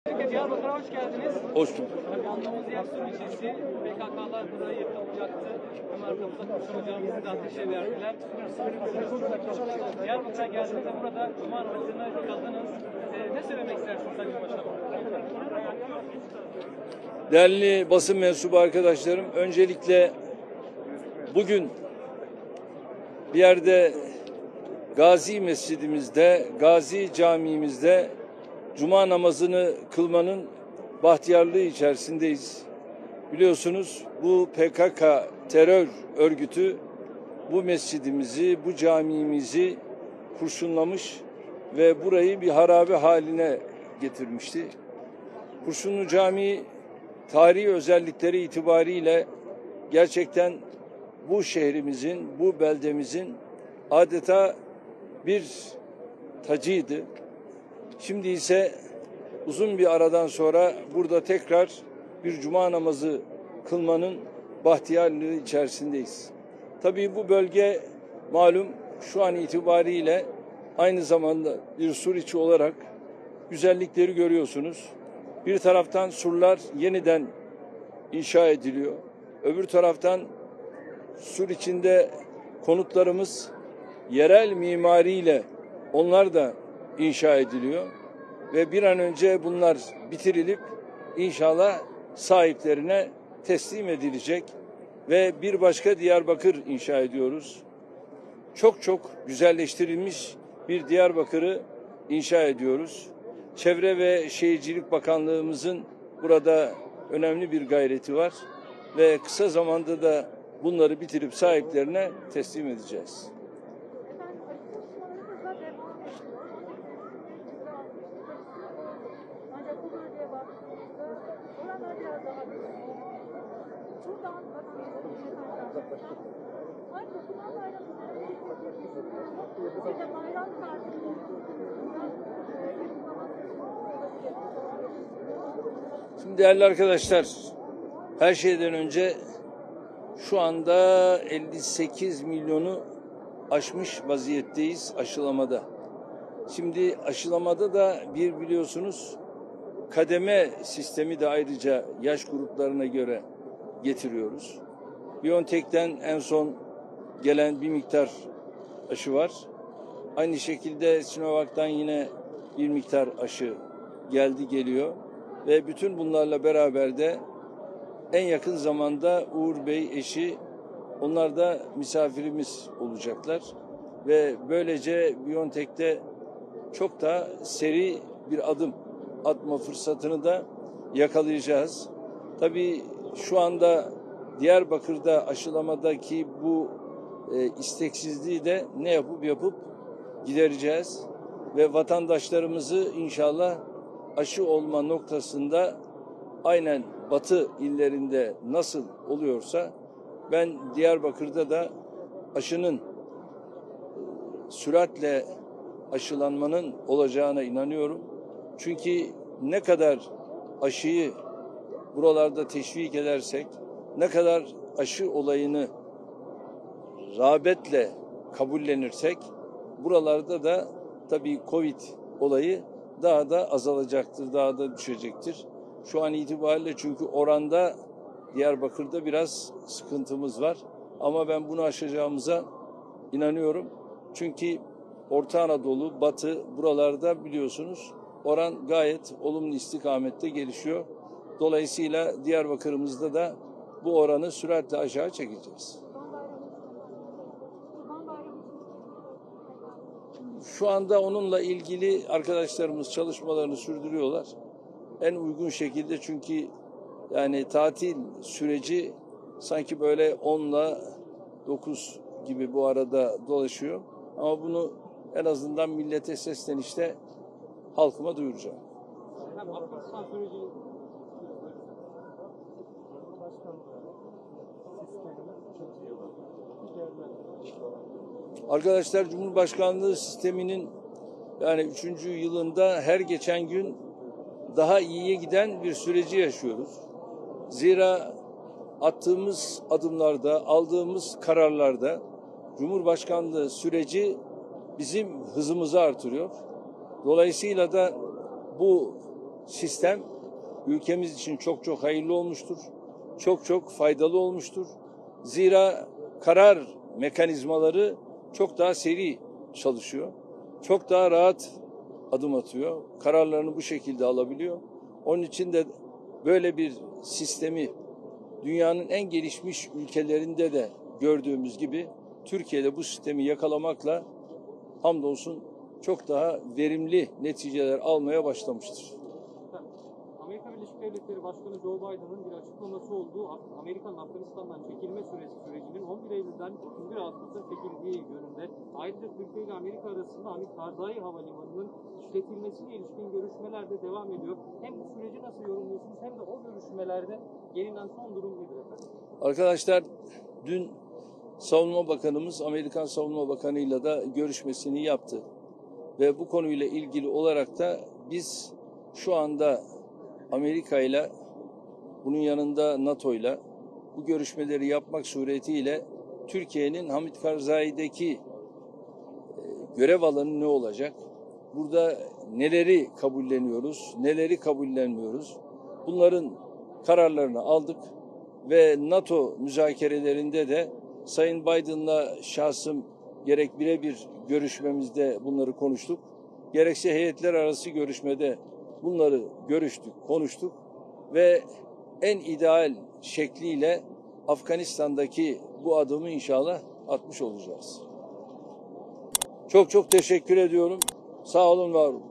Diyarbakır'a hoş geldiniz. Hoş bulduk. Anlamız Yaksun ilçesi, PKK'lar burayı yıkılacaktı. Hemen arkamızda konuşacağımız bizi de ateşe verdiler. Diyarbakır'a geldiğinizde burada Cuma namazına kaldınız. Ne söylemek istersiniz Sayın Başkanım? Değerli basın mensubu arkadaşlarım, öncelikle bugün bir yerde Gazi Mescidimizde, Gazi Camimizde Cuma namazını kılmanın bahtiyarlığı içerisindeyiz. Biliyorsunuz bu PKK terör örgütü bu mescidimizi, bu camimizi kurşunlamış ve burayı bir harabe haline getirmişti. Kurşunlu Camii tarihi özellikleri itibariyle gerçekten bu şehrimizin, bu beldemizin adeta bir tacıydı. Şimdi ise uzun bir aradan sonra burada tekrar bir cuma namazı kılmanın bahtiyarlığı içerisindeyiz. Tabii bu bölge malum şu an itibariyle aynı zamanda bir sur içi olarak güzellikleri görüyorsunuz. Bir taraftan surlar yeniden inşa ediliyor. Öbür taraftan sur içinde konutlarımız yerel mimariyle onlar da inşa ediliyor. Ve bir an önce bunlar bitirilip inşallah sahiplerine teslim edilecek ve bir başka Diyarbakır inşa ediyoruz. Çok çok güzelleştirilmiş bir Diyarbakır'ı inşa ediyoruz. Çevre ve Şehircilik Bakanlığımızın burada önemli bir gayreti var ve kısa zamanda da bunları bitirip sahiplerine teslim edeceğiz. Şimdi değerli arkadaşlar, her şeyden önce şu anda 58 milyonu aşmış vaziyetteyiz aşılamada. Şimdi aşılamada da bir biliyorsunuz kademe sistemi de ayrıca yaş gruplarına göre getiriyoruz. BioNTech'ten en son gelen bir miktar aşı var. Aynı şekilde Sinovac'tan yine bir miktar aşı geliyor. Ve bütün bunlarla beraber de en yakın zamanda Uğur Bey eşi onlar da misafirimiz olacaklar. Ve böylece BioNTech'te çok da seri bir adım atma fırsatını da yakalayacağız. Tabii şu anda Diyarbakır'da aşılamadaki bu isteksizliği de ne yapıp gidereceğiz. Ve vatandaşlarımızı inşallah aşı olma noktasında aynen Batı illerinde nasıl oluyorsa ben Diyarbakır'da da aşının süratle aşılanmanın olacağına inanıyorum. Çünkü ne kadar aşıyı buralarda teşvik edersek, ne kadar aşı olayını rağbetle kabullenirsek buralarda da tabii Covid olayı daha da azalacaktır, daha da düşecektir. Şu an itibariyle çünkü oranda Diyarbakır'da biraz sıkıntımız var. Ama ben bunu aşacağımıza inanıyorum. Çünkü Orta Anadolu, Batı buralarda biliyorsunuz oran gayet olumlu istikamette gelişiyor. Dolayısıyla Diyarbakır'ımızda da bu oranı süratle aşağı çekeceğiz. Şu anda onunla ilgili arkadaşlarımız çalışmalarını sürdürüyorlar. En uygun şekilde çünkü yani tatil süreci sanki böyle 10 ile 9 gibi bu arada dolaşıyor. Ama bunu en azından millete seslenişte halkıma duyuracağım. Arkadaşlar Cumhurbaşkanlığı sisteminin yani 3. yılında her geçen gün daha iyiye giden bir süreci yaşıyoruz. Zira attığımız adımlarda, aldığımız kararlarda Cumhurbaşkanlığı süreci bizim hızımızı artırıyor. Dolayısıyla da bu sistem ülkemiz için çok çok hayırlı olmuştur. Çok çok faydalı olmuştur. Zira karar mekanizmaları çok daha seri çalışıyor. Çok daha rahat adım atıyor. Kararlarını bu şekilde alabiliyor. Onun için de böyle bir sistemi dünyanın en gelişmiş ülkelerinde de gördüğümüz gibi Türkiye'de bu sistemi yakalamakla hamdolsun çok daha verimli neticeler almaya başlamıştır. Amerika Birleşik Devletleri Başkanı Joe Biden'ın bir açıklaması olduğu Amerika'nın Afganistan'dan çekilme sürecinin 11 Eylül'den 31 Ağustos'a çekildiği yönünde. Ayrıca Türkiye ile Amerika arasında Hamid Karzai Havalimanı'nın işletilmesine ilişkin görüşmeler de devam ediyor. Hem bu süreci nasıl yorumluyorsunuz hem de o görüşmelerde gelinen son durum nedir efendim? Arkadaşlar dün Savunma Bakanımız Amerikan Savunma Bakanı'yla da görüşmesini yaptı. Ve bu konuyla ilgili olarak da biz şu anda Amerika ile bunun yanında NATO ile bu görüşmeleri yapmak suretiyle Türkiye'nin Hamid Karzai'deki görev alanı ne olacak? Burada neleri kabulleniyoruz, neleri kabullenmiyoruz? Bunların kararlarını aldık ve NATO müzakerelerinde de Sayın Biden'la şahsım gerek birebir görüşmemizde bunları konuştuk. Gerekse heyetler arası görüşmede bunları görüştük, konuştuk ve en ideal şekliyle Afganistan'daki bu adımı inşallah atmış olacağız. Çok çok teşekkür ediyorum. Sağ olun, var olun.